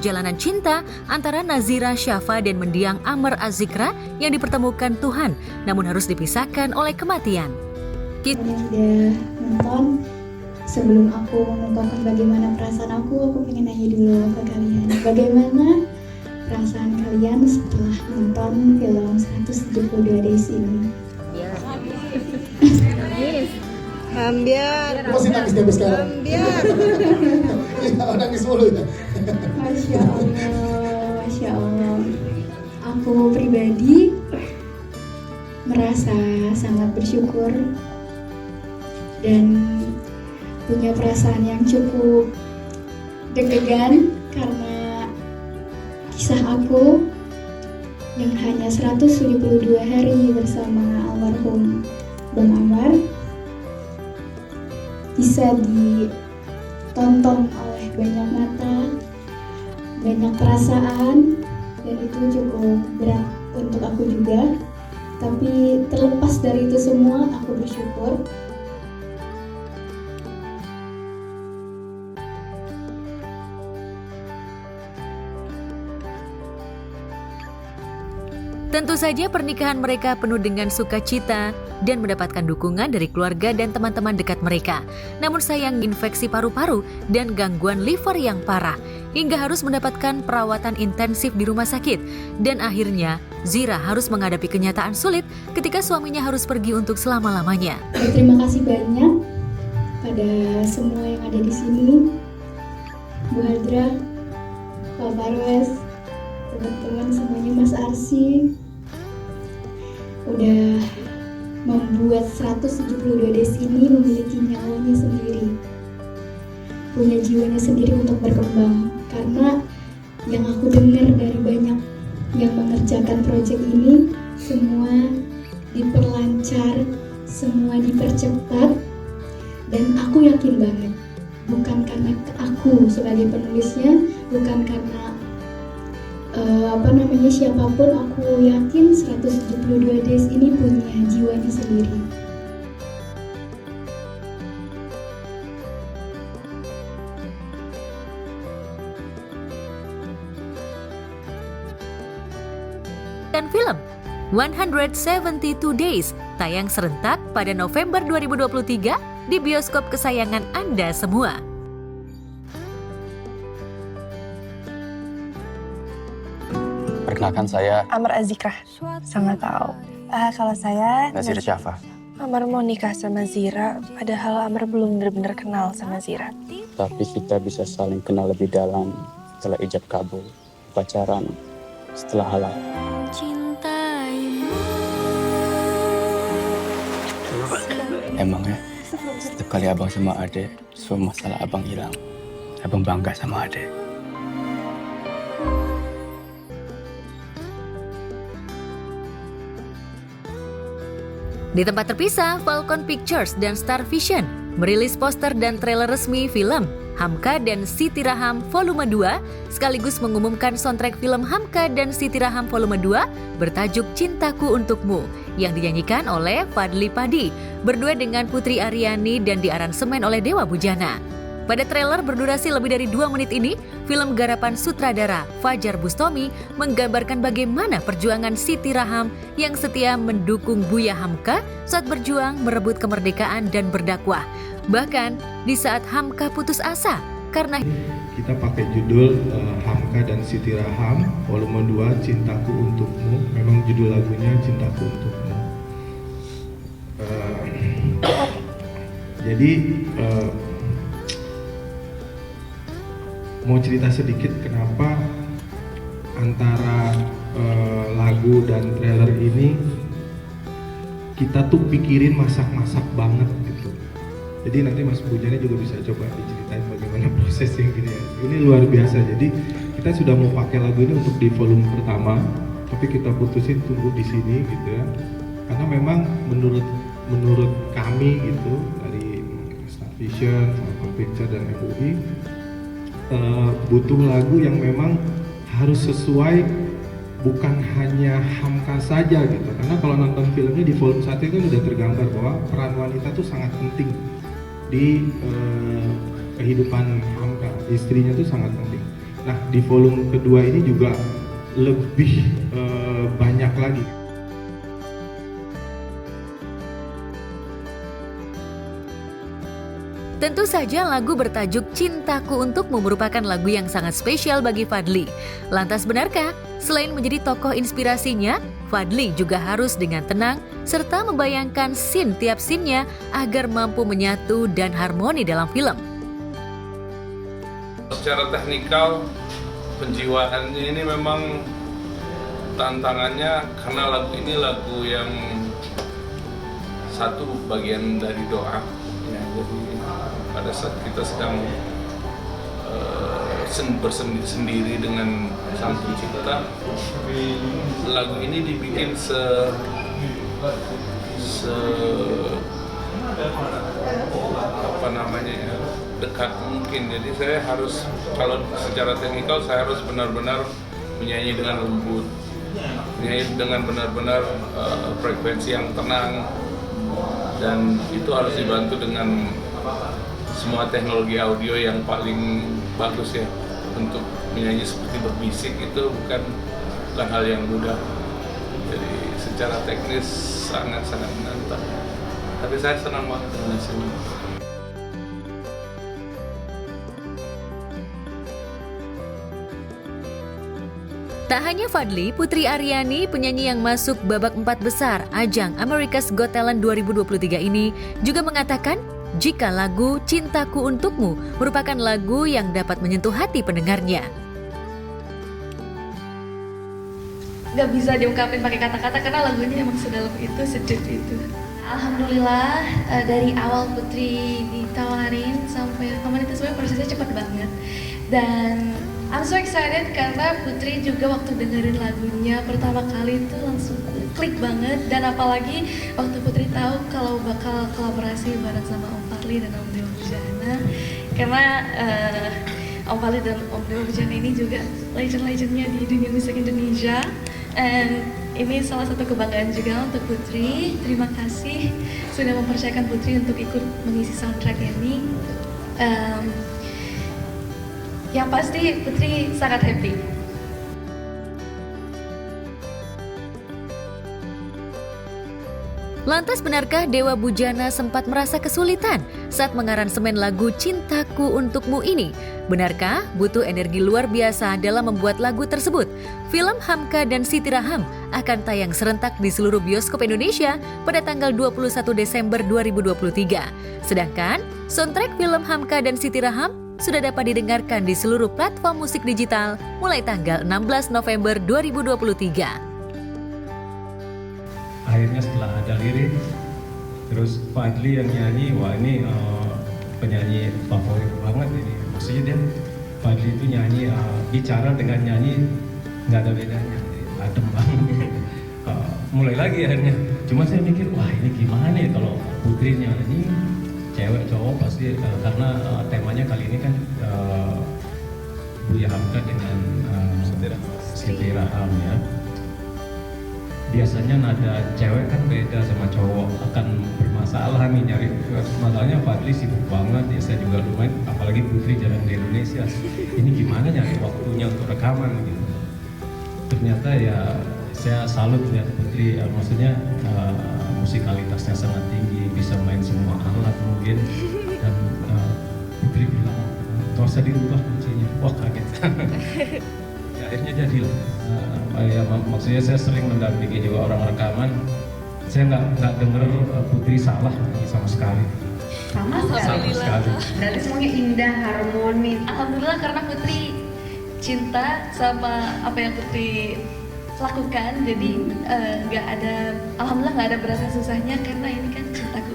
perjalanan cinta antara Nazira Syafa dan mendiang Amr Azikra yang dipertemukan Tuhan, namun harus dipisahkan oleh kematian. Yang udah nonton, sebelum aku mengungkapkan bagaimana perasaan aku pengen nanya dulu ke kalian. Bagaimana perasaan kalian setelah nonton film 172 Days ini? Ambiar. Masih nangis sampai sekarang. Ambiar. Nangis mulu ya. Masya Allah, Masya Allah. Aku pribadi merasa sangat bersyukur dan punya perasaan yang cukup deg-degan karena kisah aku yang hanya 172 hari bersama almarhum Bang Amar bisa ditonton oleh banyak mata, banyak perasaan, dan itu cukup berat untuk aku juga. Tapi terlepas dari itu semua, aku bersyukur. Tentu saja pernikahan mereka penuh dengan sukacita dan mendapatkan dukungan dari keluarga dan teman-teman dekat mereka. Namun sayang infeksi paru-paru dan gangguan liver yang parah hingga harus mendapatkan perawatan intensif di rumah sakit. Dan akhirnya Zira harus menghadapi kenyataan sulit ketika suaminya harus pergi untuk selama-lamanya. Terima kasih banyak pada semua yang ada di sini, Bu Hadra, Pak Parwes, teman-teman semuanya, Mas Arsi, udah membuat 172 Days ini memiliki nyawanya sendiri, punya jiwanya sendiri untuk berkembang. Karena yang aku dengar dari banyak yang mengerjakan proyek ini, semua diperlancar, semua dipercepat, dan aku yakin banget bukan karena aku sebagai penulisnya, bukan karena siapapun, aku yakin 172 Days ini punya jiwanya sendiri. Dan film 172 Days tayang serentak pada November 2023 di bioskop kesayangan Anda semua. Perkenalkan, saya Amr Azikra. Sangat tahu. Kalau saya Nazira Syafa. Amr mau nikah sama Zira, padahal Amr belum benar-benar kenal sama Zira. Tapi kita bisa saling kenal lebih dalam setelah ijab kabul, pacaran, setelah halal. Emangnya setiap kali abang sama adek, semua masalah abang hilang. Abang bangga sama adek. Di tempat terpisah, Falcon Pictures dan Star Vision merilis poster dan trailer resmi film Hamka dan Siti Raham Volume 2 sekaligus mengumumkan soundtrack film Hamka dan Siti Raham Volume 2 bertajuk Cintaku Untukmu yang dinyanyikan oleh Fadly Padi berdua dengan Putri Aryani dan diaransemen oleh Dewa Bujana. Pada trailer berdurasi lebih dari 2 menit ini, film garapan sutradara Fajar Bustomi menggambarkan bagaimana perjuangan Siti Raham yang setia mendukung Buya Hamka saat berjuang merebut kemerdekaan dan berdakwah. Bahkan di saat Hamka putus asa karena kita pakai judul Hamka dan Siti Raham Volume 2 Cintaku Untukmu. Memang judul lagunya Cintaku Untukmu. Jadi mau cerita sedikit kenapa antara lagu dan trailer ini kita tuh pikirin masak-masak banget gitu. Jadi nanti Mas Bujana juga bisa coba diceritain bagaimana proses yang gini ya. Ini luar biasa. Jadi kita sudah mau pakai lagu ini untuk di volume pertama, tapi kita putusin tunggu di sini gitu ya. Karena memang menurut kami gitu dari Star Vision, Falcon Picture dan MUI butuh lagu yang memang harus sesuai, bukan hanya Hamka saja gitu. Karena kalau nonton filmnya di volume 1 itu sudah tergambar bahwa peran wanita tuh sangat penting di kehidupan Hamka, istrinya tuh sangat penting. Nah, di volume kedua ini juga lebih banyak lagi. Tentu saja lagu bertajuk Cintaku Untukmu merupakan lagu yang sangat spesial bagi Fadly. Lantas benarkah, selain menjadi tokoh inspirasinya, Fadly juga harus dengan tenang serta membayangkan tiap scene-nya agar mampu menyatu dan harmoni dalam film. Secara teknikal, penjiwaannya ini memang tantangannya karena lagu ini lagu yang satu bagian dari doa. Ya, jadi pada saat kita sedang bersendiri dengan Sang Pencipta, lagu ini dibikin dekat mungkin. Jadi saya harus, kalau secara teknikal saya harus benar-benar menyanyi dengan lembut, menyanyi dengan benar-benar frekuensi yang tenang, dan itu harus dibantu dengan semua teknologi audio yang paling bagus ya. Untuk menyanyi seperti berbisik itu bukan hal yang mudah. Jadi secara teknis sangat-sangat menantang. Tapi saya senang banget dengan sini. Tak hanya Fadly, Putri Aryani, penyanyi yang masuk babak 4 besar ajang America's Got Talent 2023 ini juga mengatakan jika lagu Cintaku Untukmu merupakan lagu yang dapat menyentuh hati pendengarnya. Gak bisa diungkapin pakai kata-kata karena lagunya emang sedalam itu, sedeep itu. Alhamdulillah dari awal Putri ditawarin sampai rekaman itu sebenarnya prosesnya cepat banget. Dan I'm so excited karena Putri juga waktu dengerin lagunya pertama kali itu langsung klik banget. Dan apalagi waktu Putri tahu kalau bakal kolaborasi bareng sama Om Fadly dan Om Dewa Bujana. Karena Om Fadly dan Om Dewa Bujana ini juga legend-legendnya di dunia musik Indonesia. And ini salah satu kebanggaan juga untuk Putri. Terima kasih sudah mempercayakan Putri untuk ikut mengisi soundtrack ini. Yang pasti Putri sangat happy. Lantas benarkah Dewa Bujana sempat merasa kesulitan saat mengaransemen lagu Cintaku Untukmu ini? Benarkah butuh energi luar biasa dalam membuat lagu tersebut? Film Hamka dan Siti Raham akan tayang serentak di seluruh bioskop Indonesia pada tanggal 21 Desember 2023. Sedangkan soundtrack film Hamka dan Siti Raham sudah dapat didengarkan di seluruh platform musik digital mulai tanggal 16 November 2023. Akhirnya setelah ada lirik, terus Fadly yang nyanyi, wah ini penyanyi favorit banget ini. Maksudnya dia, Fadly itu nyanyi, bicara dengan nyanyi nggak ada bedanya, adem banget. Mulai lagi akhirnya, cuma saya mikir, wah ini gimana ya kalau Putri nyanyi, cewek cowok pasti, karena temanya kali ini kan Buya Hamka dengan Siti Raham ya. Biasanya nada cewek kan beda sama cowok, akan bermasalah nih nyari. Masalahnya Fadly sibuk banget, ya saya juga lumayan, apalagi Putri jarang di Indonesia. Ini gimana nyari waktunya untuk rekaman gitu. Ternyata ya saya salut lihat Putri, maksudnya musikalitasnya sangat tinggi, bisa main semua alat mungkin. Dan Putri bilang, gak usah dirubah kuncinya. Wah kaget. Ya, akhirnya jadilah. Ya, maksudnya saya sering mendampingi juga orang rekaman, saya nggak denger Putri salah sama sekali. Sama sekali. Berarti semuanya indah, harmonis. Alhamdulillah karena Putri cinta sama apa yang Putri lakukan, jadi alhamdulillah nggak ada berasa susahnya karena ini kan cintaku